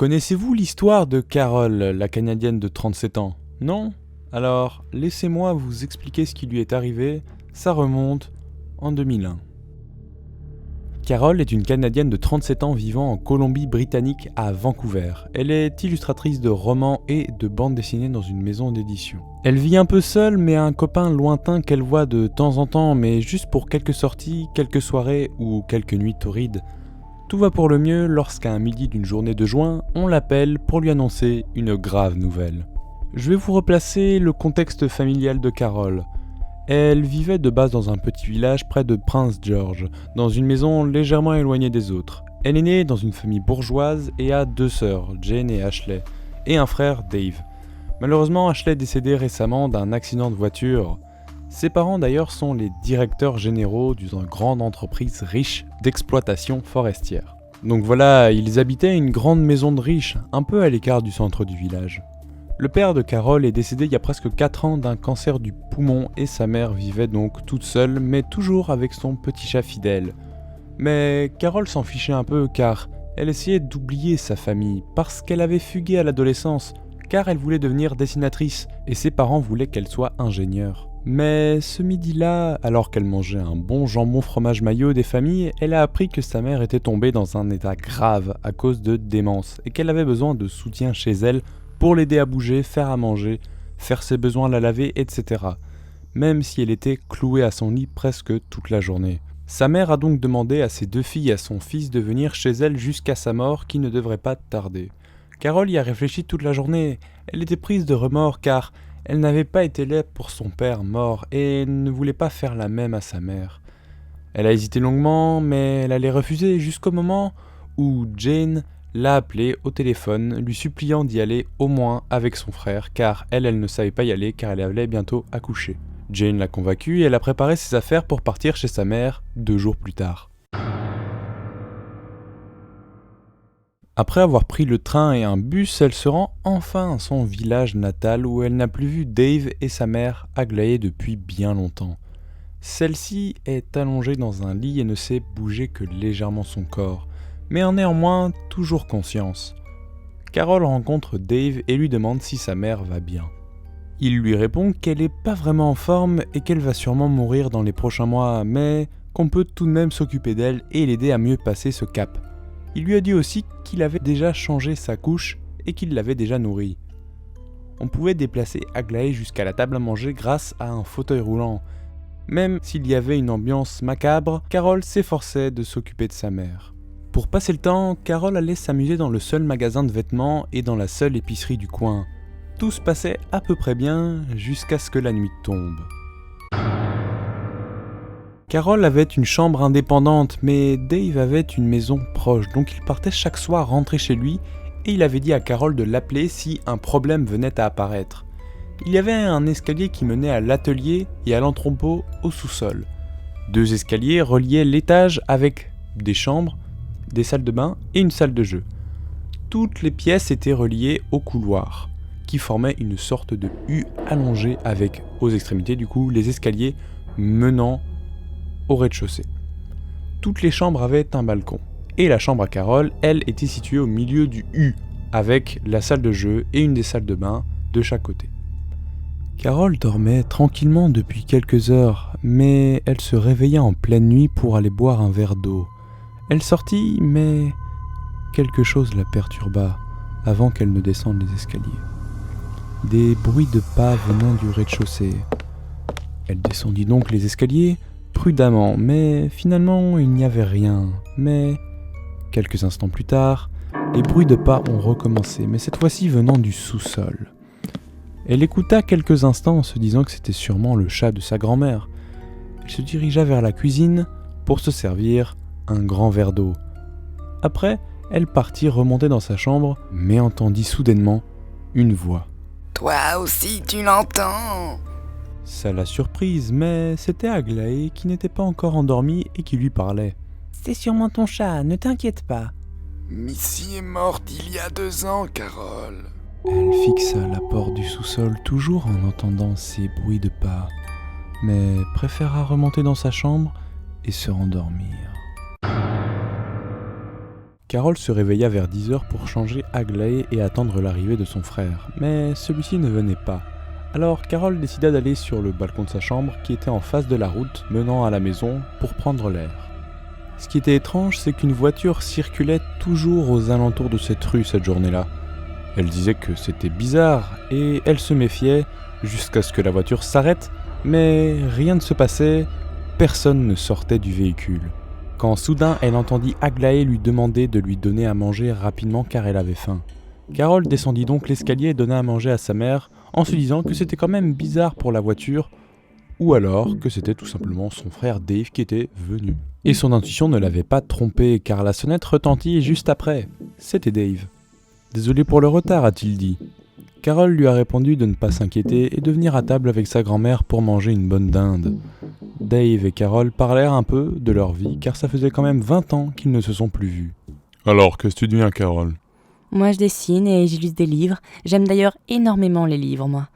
Connaissez-vous l'histoire de Carol, la Canadienne de 37 ans? Non? Alors, laissez-moi vous expliquer ce qui lui est arrivé, ça remonte en 2001. Carol est une Canadienne de 37 ans vivant en Colombie-Britannique à Vancouver. Elle est illustratrice de romans et de bandes dessinées dans une maison d'édition. Elle vit un peu seule mais a un copain lointain qu'elle voit de temps en temps, mais juste pour quelques sorties, quelques soirées ou quelques nuits torrides. Tout va pour le mieux lorsqu'à un midi d'une journée de juin, on l'appelle pour lui annoncer une grave nouvelle. Je vais vous replacer le contexte familial de Carol. Elle vivait de base dans un petit village près de Prince George, dans une maison légèrement éloignée des autres. Elle est née dans une famille bourgeoise et a 2 sœurs, Jane et Ashley, et un frère, Dave. Malheureusement, Ashley est décédée récemment d'un accident de voiture. Ses parents d'ailleurs sont les directeurs généraux d'une grande entreprise riche d'exploitation forestière. Donc voilà, ils habitaient une grande maison de riches, un peu à l'écart du centre du village. Le père de Carol est décédé il y a presque 4 ans d'un cancer du poumon et sa mère vivait donc toute seule, mais toujours avec son petit chat fidèle. Mais Carol s'en fichait un peu car elle essayait d'oublier sa famille parce qu'elle avait fugué à l'adolescence, car elle voulait devenir dessinatrice et ses parents voulaient qu'elle soit ingénieure. Mais ce midi-là, alors qu'elle mangeait un bon jambon fromage mayo des familles, elle a appris que sa mère était tombée dans un état grave à cause de démence et qu'elle avait besoin de soutien chez elle pour l'aider à bouger, faire à manger, faire ses besoins, la laver, etc. Même si elle était clouée à son lit presque toute la journée. Sa mère a donc demandé à ses 2 filles et à son fils de venir chez elle jusqu'à sa mort qui ne devrait pas tarder. Carol y a réfléchi toute la journée. Elle était prise de remords car elle n'avait pas été là pour son père mort et ne voulait pas faire la même à sa mère. Elle a hésité longuement, mais elle allait refuser jusqu'au moment où Jane l'a appelée au téléphone, lui suppliant d'y aller au moins avec son frère, car elle ne savait pas y aller car elle allait bientôt accoucher. Jane l'a convaincue et elle a préparé ses affaires pour partir chez sa mère 2 jours plus tard. Après avoir pris le train et un bus, elle se rend enfin à son village natal où elle n'a plus vu Dave et sa mère Aglaé depuis bien longtemps. Celle-ci est allongée dans un lit et ne sait bouger que légèrement son corps, mais en néanmoins toujours conscience. Carol rencontre Dave et lui demande si sa mère va bien. Il lui répond qu'elle n'est pas vraiment en forme et qu'elle va sûrement mourir dans les prochains mois, mais qu'on peut tout de même s'occuper d'elle et l'aider à mieux passer ce cap. Il lui a dit aussi qu'il avait déjà changé sa couche et qu'il l'avait déjà nourrie. On pouvait déplacer Aglaé jusqu'à la table à manger grâce à un fauteuil roulant. Même s'il y avait une ambiance macabre, Carol s'efforçait de s'occuper de sa mère. Pour passer le temps, Carol allait s'amuser dans le seul magasin de vêtements et dans la seule épicerie du coin. Tout se passait à peu près bien jusqu'à ce que la nuit tombe. Carol avait une chambre indépendante, mais Dave avait une maison proche, donc il partait chaque soir rentrer chez lui et il avait dit à Carol de l'appeler si un problème venait à apparaître. Il y avait un escalier qui menait à l'atelier et à l'entrepôt au sous-sol. 2 escaliers reliaient l'étage avec des chambres, des salles de bain et une salle de jeu. Toutes les pièces étaient reliées au couloir, qui formait une sorte de U allongée avec, aux extrémités du coup, les escaliers menant au rez-de-chaussée. Toutes les chambres avaient un balcon. Et la chambre à Carol, elle, était située au milieu du U, avec la salle de jeu et une des salles de bain de chaque côté. Carol dormait tranquillement depuis quelques heures, mais elle se réveilla en pleine nuit pour aller boire un verre d'eau. Elle sortit, mais quelque chose la perturba avant qu'elle ne descende les escaliers. Des bruits de pas venant du rez-de-chaussée. Elle descendit donc les escaliers, prudemment, mais finalement il n'y avait rien. Mais quelques instants plus tard, les bruits de pas ont recommencé, mais cette fois-ci venant du sous-sol. Elle écouta quelques instants en se disant que c'était sûrement le chat de sa grand-mère. Elle se dirigea vers la cuisine pour se servir un grand verre d'eau. Après, elle partit remonter dans sa chambre, mais entendit soudainement une voix. « Toi aussi tu l'entends ?» Ça l'a surprise, mais c'était Aglaé qui n'était pas encore endormie et qui lui parlait. « C'est sûrement ton chat, ne t'inquiète pas. » « Missy est morte il y a 2 ans, Carol. » Elle fixa la porte du sous-sol toujours en entendant ces bruits de pas, mais préféra remonter dans sa chambre et se rendormir. Carol se réveilla vers 10h pour changer Aglaé et attendre l'arrivée de son frère, mais celui-ci ne venait pas. Alors Carol décida d'aller sur le balcon de sa chambre qui était en face de la route menant à la maison pour prendre l'air. Ce qui était étrange, c'est qu'une voiture circulait toujours aux alentours de cette rue cette journée-là. Elle disait que c'était bizarre et elle se méfiait jusqu'à ce que la voiture s'arrête, mais rien ne se passait, personne ne sortait du véhicule. Quand soudain elle entendit Aglaé lui demander de lui donner à manger rapidement car elle avait faim. Carol descendit donc l'escalier et donna à manger à sa mère en se disant que c'était quand même bizarre pour la voiture, ou alors que c'était tout simplement son frère Dave qui était venu. Et son intuition ne l'avait pas trompé car la sonnette retentit juste après. C'était Dave. « Désolé pour le retard », a-t-il dit. Carol lui a répondu de ne pas s'inquiéter et de venir à table avec sa grand-mère pour manger une bonne dinde. Dave et Carol parlèrent un peu de leur vie car ça faisait quand même 20 ans qu'ils ne se sont plus vus. « Alors, qu'est-ce que tu deviens, Carol ?» Moi, je dessine et j'illustre des livres. J'aime d'ailleurs énormément les livres, moi.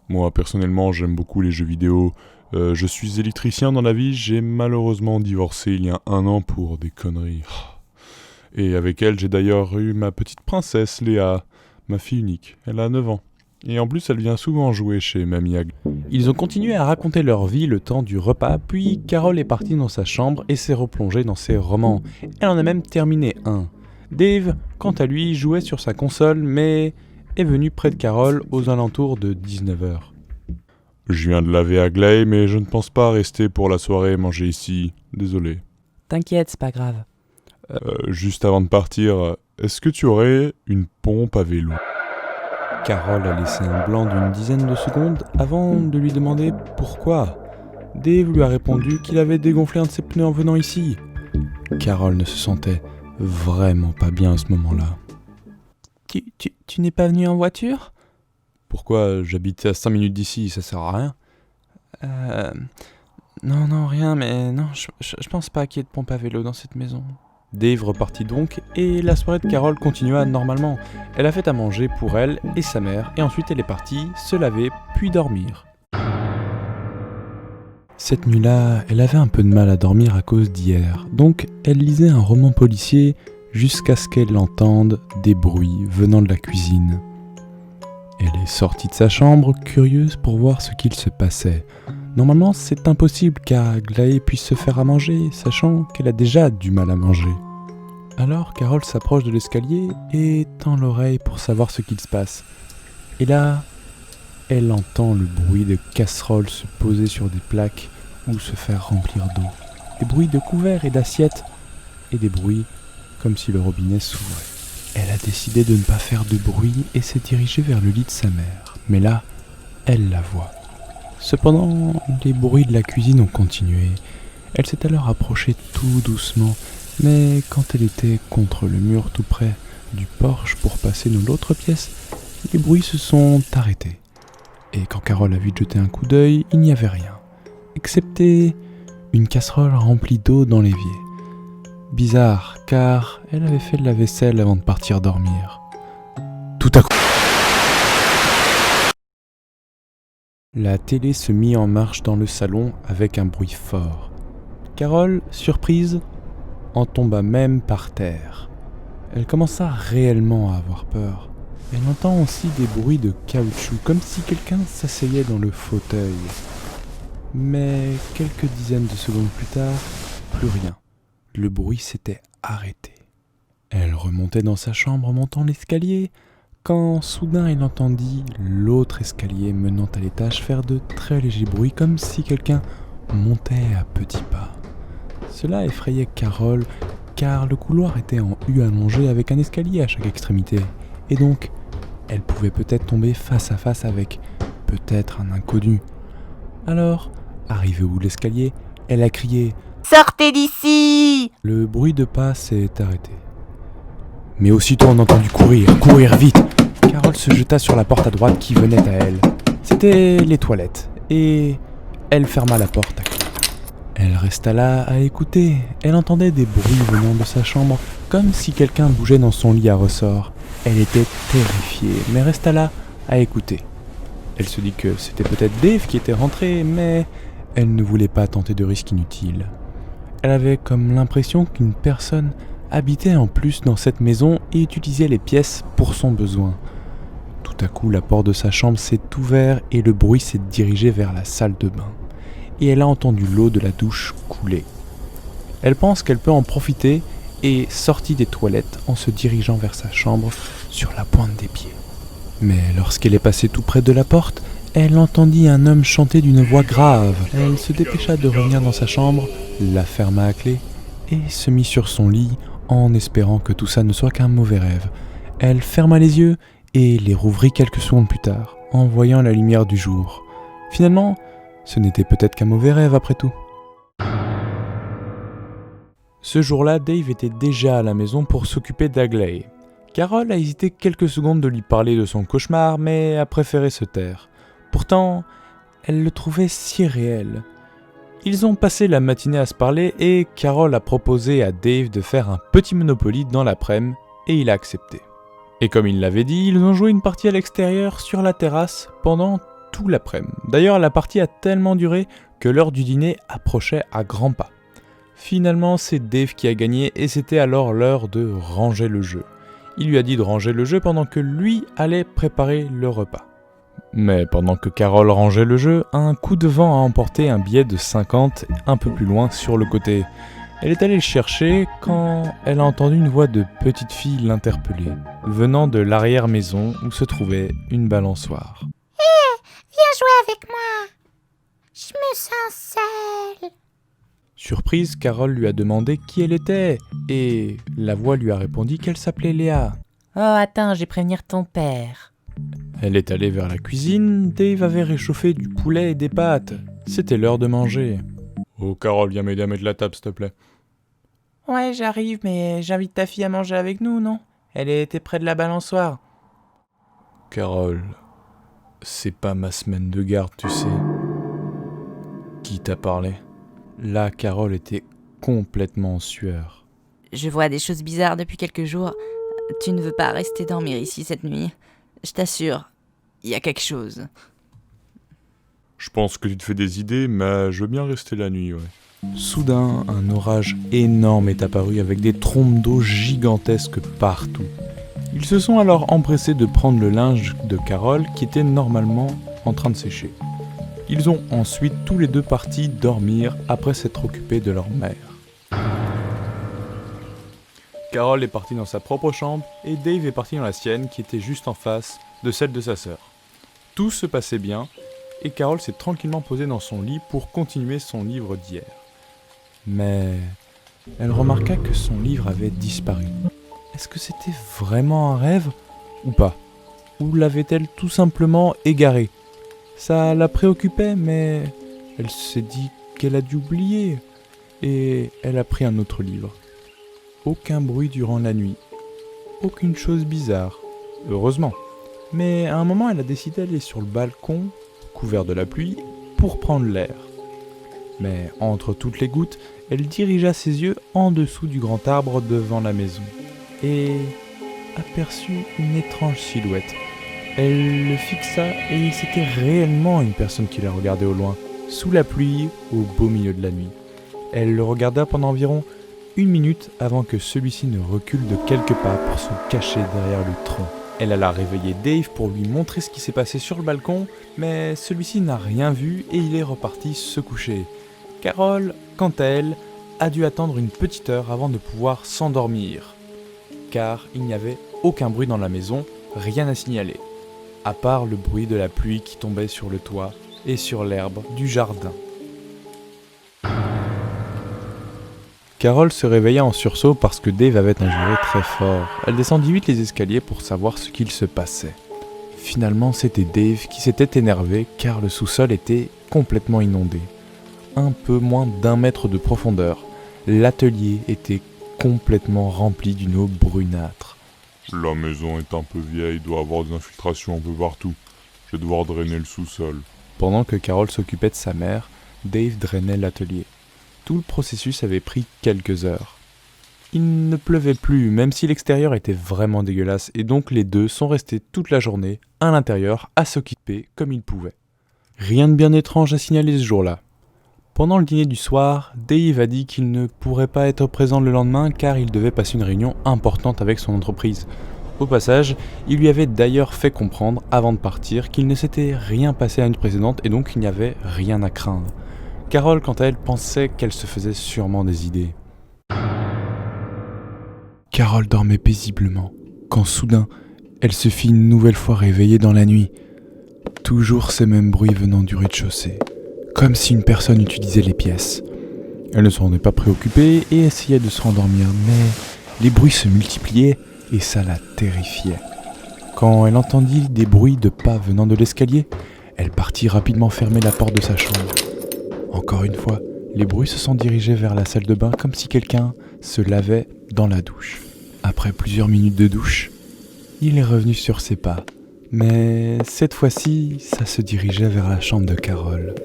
Moi, personnellement, j'aime beaucoup les jeux vidéo. Je suis électricien dans la vie. J'ai malheureusement divorcé il y a 1 an pour des conneries. Et avec elle, j'ai d'ailleurs eu ma petite princesse, Léa, ma fille unique. Elle a 9 ans. Et en plus, elle vient souvent jouer chez Mamie Aglaé. Ils ont continué à raconter leur vie le temps du repas, puis Carol est partie dans sa chambre et s'est replongée dans ses romans. Elle en a même terminé un. Dave, quant à lui, jouait sur sa console, mais est venu près de Carol aux alentours de 19h. Je viens de laver Aglaé, mais je ne pense pas rester pour la soirée manger ici. Désolé. T'inquiète, c'est pas grave. Juste avant de partir, est-ce que tu aurais une pompe à vélo ? Carol a laissé un blanc d'une dizaine de secondes avant de lui demander pourquoi. Dave lui a répondu qu'il avait dégonflé un de ses pneus en venant ici. Carol ne se sentait vraiment pas bien à ce moment-là. Tu n'es pas venu en voiture ? Pourquoi ? J'habite à 5 minutes d'ici, ça sert à rien. Non, rien, mais non, je pense pas qu'il y ait de pompe à vélo dans cette maison. Dave repartit donc, et la soirée de Carol continua normalement. Elle a fait à manger pour elle et sa mère, et ensuite elle est partie se laver, puis dormir. Cette nuit-là, elle avait un peu de mal à dormir à cause d'hier, donc elle lisait un roman policier jusqu'à ce qu'elle entende des bruits venant de la cuisine. Elle est sortie de sa chambre, curieuse pour voir ce qu'il se passait. Normalement, c'est impossible qu'Aglaé puisse se faire à manger, sachant qu'elle a déjà du mal à manger. Alors, Carol s'approche de l'escalier et tend l'oreille pour savoir ce qu'il se passe. Et là, elle entend le bruit de casseroles se poser sur des plaques ou se faire remplir d'eau. Des bruits de couverts et d'assiettes, et des bruits comme si le robinet s'ouvrait. Elle a décidé de ne pas faire de bruit et s'est dirigée vers le lit de sa mère. Mais là, elle la voit. Cependant, les bruits de la cuisine ont continué. Elle s'est alors approchée tout doucement, mais quand elle était contre le mur tout près du porche pour passer dans l'autre pièce, les bruits se sont arrêtés. Et quand Carol a vite jeté un coup d'œil, il n'y avait rien, excepté une casserole remplie d'eau dans l'évier. Bizarre, car elle avait fait de la vaisselle avant de partir dormir. Tout à coup, la télé se mit en marche dans le salon avec un bruit fort. Carol, surprise, en tomba même par terre. Elle commença réellement à avoir peur. Elle entend aussi des bruits de caoutchouc, comme si quelqu'un s'asseyait dans le fauteuil. Mais quelques dizaines de secondes plus tard, plus rien. Le bruit s'était arrêté. Elle remontait dans sa chambre en montant l'escalier, quand soudain elle entendit l'autre escalier menant à l'étage faire de très légers bruits, comme si quelqu'un montait à petits pas. Cela effrayait Carol, car le couloir était en U allongé avec un escalier à chaque extrémité, et donc elle pouvait peut-être tomber face à face avec peut-être un inconnu. Alors, arrivée au bout de l'escalier, elle a crié « Sortez d'ici !» Le bruit de pas s'est arrêté. Mais aussitôt on entendit courir vite. Carol se jeta sur la porte à droite qui venait à elle. C'était les toilettes, et elle ferma la porte à clé. Elle resta là à écouter. Elle entendait des bruits venant de sa chambre, comme si quelqu'un bougeait dans son lit à ressort. Elle était terrifiée, mais resta là à écouter. Elle se dit que c'était peut-être Dave qui était rentré, mais elle ne voulait pas tenter de risques inutiles. Elle avait comme l'impression qu'une personne habitait en plus dans cette maison et utilisait les pièces pour son besoin. Tout à coup, la porte de sa chambre s'est ouverte et le bruit s'est dirigé vers la salle de bain. Et elle a entendu l'eau de la douche couler. Elle pense qu'elle peut en profiter et sortit des toilettes en se dirigeant vers sa chambre sur la pointe des pieds. Mais lorsqu'elle est passée tout près de la porte, elle entendit un homme chanter d'une voix grave. Elle se dépêcha de revenir dans sa chambre, la ferma à clé et se mit sur son lit en espérant que tout ça ne soit qu'un mauvais rêve. Elle ferma les yeux et les rouvrit quelques secondes plus tard, en voyant la lumière du jour. Finalement, ce n'était peut-être qu'un mauvais rêve après tout. Ce jour-là, Dave était déjà à la maison pour s'occuper d'Aglaé. Carol a hésité quelques secondes de lui parler de son cauchemar, mais a préféré se taire. Pourtant, elle le trouvait si réel. Ils ont passé la matinée à se parler et Carol a proposé à Dave de faire un petit Monopoly dans l'après-midi et il a accepté. Et comme il l'avait dit, ils ont joué une partie à l'extérieur sur la terrasse pendant tout l'après-midi. D'ailleurs, la partie a tellement duré que l'heure du dîner approchait à grands pas. Finalement, c'est Dave qui a gagné et c'était alors l'heure de ranger le jeu. Il lui a dit de ranger le jeu pendant que lui allait préparer le repas. Mais pendant que Carol rangeait le jeu, un coup de vent a emporté un billet de 50 un peu plus loin sur le côté. Elle est allée le chercher quand elle a entendu une voix de petite fille l'interpeller, venant de l'arrière-maison où se trouvait une balançoire. Viens jouer avec moi. Je me sens seule. Surprise, Carol lui a demandé qui elle était, et la voix lui a répondu qu'elle s'appelait Léa. Oh, attends, je vais prévenir ton père. Elle est allée vers la cuisine, Dave avait réchauffé du poulet et des pâtes. C'était l'heure de manger. Oh, Carol, viens m'aider à mettre la table, s'il te plaît. Ouais, j'arrive, mais j'invite ta fille à manger avec nous, non ? Elle était près de la balançoire. Carol, c'est pas ma semaine de garde, tu sais. Qui t'a parlé ? Là, Carol était complètement en sueur. Je vois des choses bizarres depuis quelques jours. Tu ne veux pas rester dormir ici cette nuit ? Je t'assure, il y a quelque chose. Je pense que tu te fais des idées, mais je veux bien rester la nuit, ouais. Soudain, un orage énorme est apparu avec des trombes d'eau gigantesques partout. Ils se sont alors empressés de prendre le linge de Carol qui était normalement en train de sécher. Ils ont ensuite tous les deux partis dormir après s'être occupés de leur mère. Carol est partie dans sa propre chambre et Dave est parti dans la sienne qui était juste en face de celle de sa sœur. Tout se passait bien et Carol s'est tranquillement posée dans son lit pour continuer son livre d'hier. Mais elle remarqua que son livre avait disparu. Est-ce que c'était vraiment un rêve ou pas ? Ou l'avait-elle tout simplement égaré ? Ça la préoccupait, mais elle s'est dit qu'elle a dû oublier et elle a pris un autre livre. Aucun bruit durant la nuit. Aucune chose bizarre. Heureusement. Mais à un moment, elle a décidé d'aller sur le balcon, couvert de la pluie, pour prendre l'air. Mais entre toutes les gouttes, elle dirigea ses yeux en dessous du grand arbre devant la maison et aperçut une étrange silhouette. Elle le fixa et c'était réellement une personne qui la regardait au loin, sous la pluie, au beau milieu de la nuit. Elle le regarda pendant environ 1 minute avant que celui-ci ne recule de quelques pas pour se cacher derrière le tronc. Elle alla réveiller Dave pour lui montrer ce qui s'est passé sur le balcon, mais celui-ci n'a rien vu et il est reparti se coucher. Carol, quant à elle, a dû attendre une petite heure avant de pouvoir s'endormir, car il n'y avait aucun bruit dans la maison, rien à signaler, à part le bruit de la pluie qui tombait sur le toit et sur l'herbe du jardin. Carol se réveilla en sursaut parce que Dave avait injuré très fort. Elle descendit vite les escaliers pour savoir ce qu'il se passait. Finalement, c'était Dave qui s'était énervé car le sous-sol était complètement inondé. Un peu moins d'1 mètre de profondeur. L'atelier était complètement rempli d'une eau brunâtre. La maison est un peu vieille, il doit avoir des infiltrations un peu partout. Je vais devoir drainer le sous-sol. Pendant que Carol s'occupait de sa mère, Dave drainait l'atelier. Tout le processus avait pris quelques heures. Il ne pleuvait plus, même si l'extérieur était vraiment dégueulasse, et donc les deux sont restés toute la journée à l'intérieur à s'occuper comme ils pouvaient. Rien de bien étrange à signaler ce jour-là. Pendant le dîner du soir, Dave a dit qu'il ne pourrait pas être présent le lendemain car il devait passer une réunion importante avec son entreprise. Au passage, il lui avait d'ailleurs fait comprendre avant de partir qu'il ne s'était rien passé à une précédente et donc il n'y avait rien à craindre. Carole, quant à elle, pensait qu'elle se faisait sûrement des idées. Carole dormait paisiblement, quand soudain, elle se fit une nouvelle fois réveiller dans la nuit. Toujours ces mêmes bruits venant du rez-de-chaussée, comme si une personne utilisait les pièces. Elle ne s'en rendait pas préoccupée et essayait de se rendormir, mais les bruits se multipliaient et ça la terrifiait. Quand elle entendit des bruits de pas venant de l'escalier, elle partit rapidement fermer la porte de sa chambre. Encore une fois, les bruits se sont dirigés vers la salle de bain comme si quelqu'un se lavait dans la douche. Après plusieurs minutes de douche, il est revenu sur ses pas. Mais cette fois-ci, ça se dirigeait vers la chambre de Carole.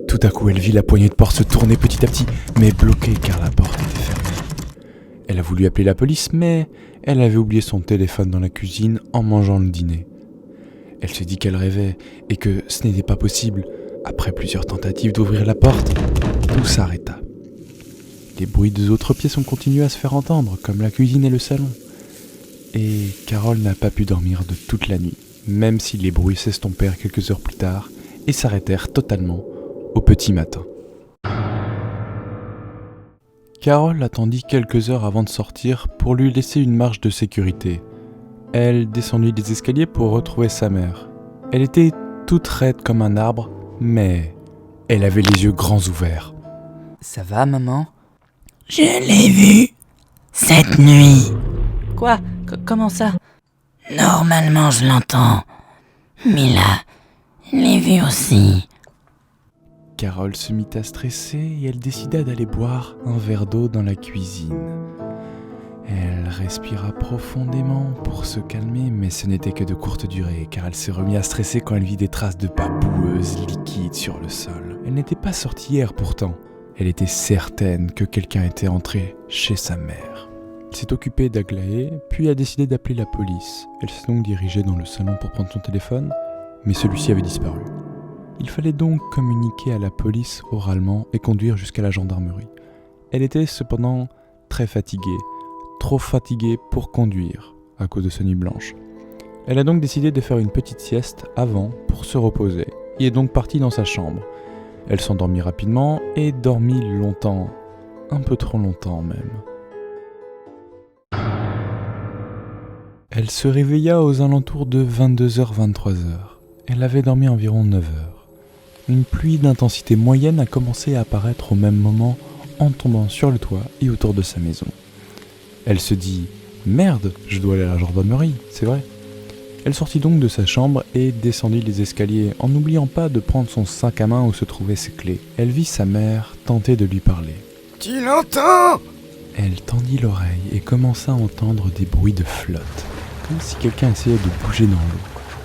Tout à coup, elle vit la poignée de porte se tourner petit à petit, mais bloquée car la porte était fermée. Elle a voulu appeler la police, mais elle avait oublié son téléphone dans la cuisine en mangeant le dîner. Elle se dit qu'elle rêvait et que ce n'était pas possible. Après plusieurs tentatives d'ouvrir la porte, tout s'arrêta. Les bruits des autres pièces ont continué à se faire entendre, comme la cuisine et le salon. Et Carole n'a pas pu dormir de toute la nuit, même si les bruits s'estompèrent quelques heures plus tard et s'arrêtèrent totalement au petit matin. Carole attendit quelques heures avant de sortir pour lui laisser une marge de sécurité. Elle descendit les escaliers pour retrouver sa mère. Elle était toute raide comme un arbre, mais elle avait les yeux grands ouverts. « Ça va, maman ?» Je l'ai vu cette nuit. Quoi ? Comment ça ? Normalement, je l'entends. Mais là, je l'ai vu aussi. Carole se mit à stresser et elle décida d'aller boire un verre d'eau dans la cuisine. Elle respira profondément pour se calmer, mais ce n'était que de courte durée, car elle s'est remise à stresser quand elle vit des traces de pas boueuses liquides sur le sol. Elle n'était pas sortie hier pourtant. Elle était certaine que quelqu'un était entré chez sa mère. Elle s'est occupée d'Aglaé, puis a décidé d'appeler la police. Elle s'est donc dirigée dans le salon pour prendre son téléphone, mais celui-ci avait disparu. Il fallait donc communiquer à la police oralement et conduire jusqu'à la gendarmerie. Elle était cependant très fatiguée, trop fatiguée pour conduire à cause de sa nuit blanche. Elle a donc décidé de faire une petite sieste avant pour se reposer et est donc partie dans sa chambre. Elle s'endormit rapidement et dormit longtemps, un peu trop longtemps même. Elle se réveilla aux alentours de 22h-23h. Elle avait dormi environ 9 heures. Une pluie d'intensité moyenne a commencé à apparaître au même moment en tombant sur le toit et autour de sa maison. Elle se dit « Merde, je dois aller à la gendarmerie, c'est vrai ». Elle sortit donc de sa chambre et descendit les escaliers en n'oubliant pas de prendre son sac à main où se trouvaient ses clés. Elle vit sa mère tenter de lui parler. « Tu l'entends ?» Elle tendit l'oreille et commença à entendre des bruits de flotte, comme si quelqu'un essayait de bouger dans l'eau.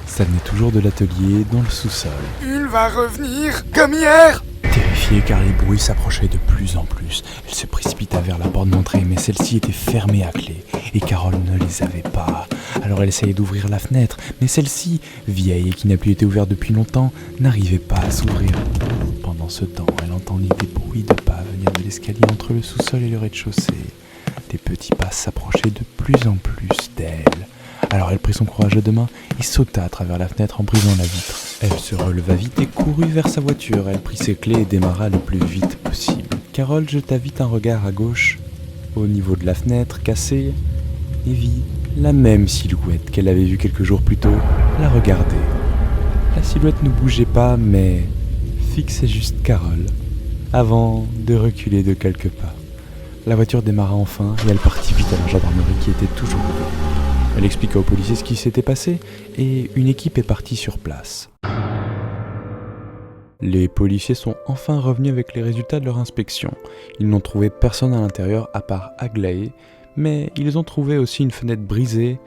Ça venait toujours de l'atelier, dans le sous-sol. « Il va revenir, comme hier !» Terrifiée car les bruits s'approchaient de plus en plus, elle se précipita vers la porte d'entrée, mais celle-ci était fermée à clé, et Carole ne les avait pas. Alors elle essayait d'ouvrir la fenêtre, mais celle-ci, vieille et qui n'a plus été ouverte depuis longtemps, n'arrivait pas à s'ouvrir. Pendant ce temps, elle entendit des bruits de pas venir de l'escalier entre le sous-sol et le rez-de-chaussée. Des petits pas s'approchaient de plus en plus d'elle. Alors elle prit son courage à deux mains et sauta à travers la fenêtre en brisant la vitre. Elle se releva vite et courut vers sa voiture. Elle prit ses clés et démarra le plus vite possible. Carole jeta vite un regard à gauche, au niveau de la fenêtre cassée, et vit la même silhouette qu'elle avait vue quelques jours plus tôt la regarder. La silhouette ne bougeait pas, mais fixait juste Carole, avant de reculer de quelques pas. La voiture démarra enfin et elle partit vite à la gendarmerie qui était toujours ouverte. Elle expliqua aux policiers ce qui s'était passé et une équipe est partie sur place. Les policiers sont enfin revenus avec les résultats de leur inspection. Ils n'ont trouvé personne à l'intérieur à part Aglaé, mais ils ont trouvé aussi une fenêtre brisée.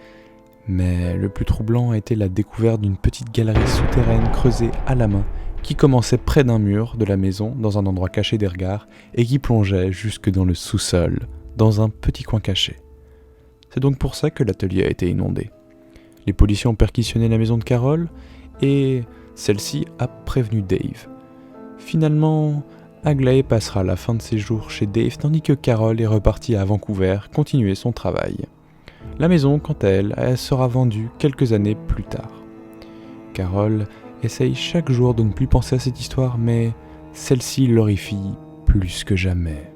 Mais le plus troublant a été la découverte d'une petite galerie souterraine creusée à la main qui commençait près d'un mur de la maison dans un endroit caché des regards et qui plongeait jusque dans le sous-sol, dans un petit coin caché. C'est donc pour ça que l'atelier a été inondé. Les policiers ont perquisitionné la maison de Carole et celle-ci a prévenu Dave. Finalement, Aglaé passera la fin de ses jours chez Dave tandis que Carol est repartie à Vancouver continuer son travail. La maison, quant à elle, sera vendue quelques années plus tard. Carol essaye chaque jour de ne plus penser à cette histoire, mais celle-ci l'horrifie plus que jamais.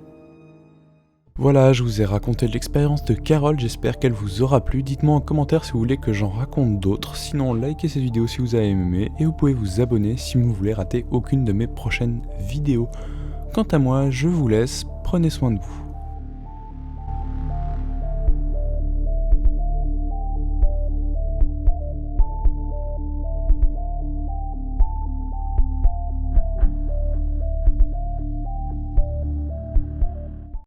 Voilà, je vous ai raconté l'expérience de Carol, j'espère qu'elle vous aura plu. Dites-moi en commentaire si vous voulez que j'en raconte d'autres. Sinon, likez cette vidéo si vous avez aimé et vous pouvez vous abonner si vous ne voulez rater aucune de mes prochaines vidéos. Quant à moi, je vous laisse, prenez soin de vous.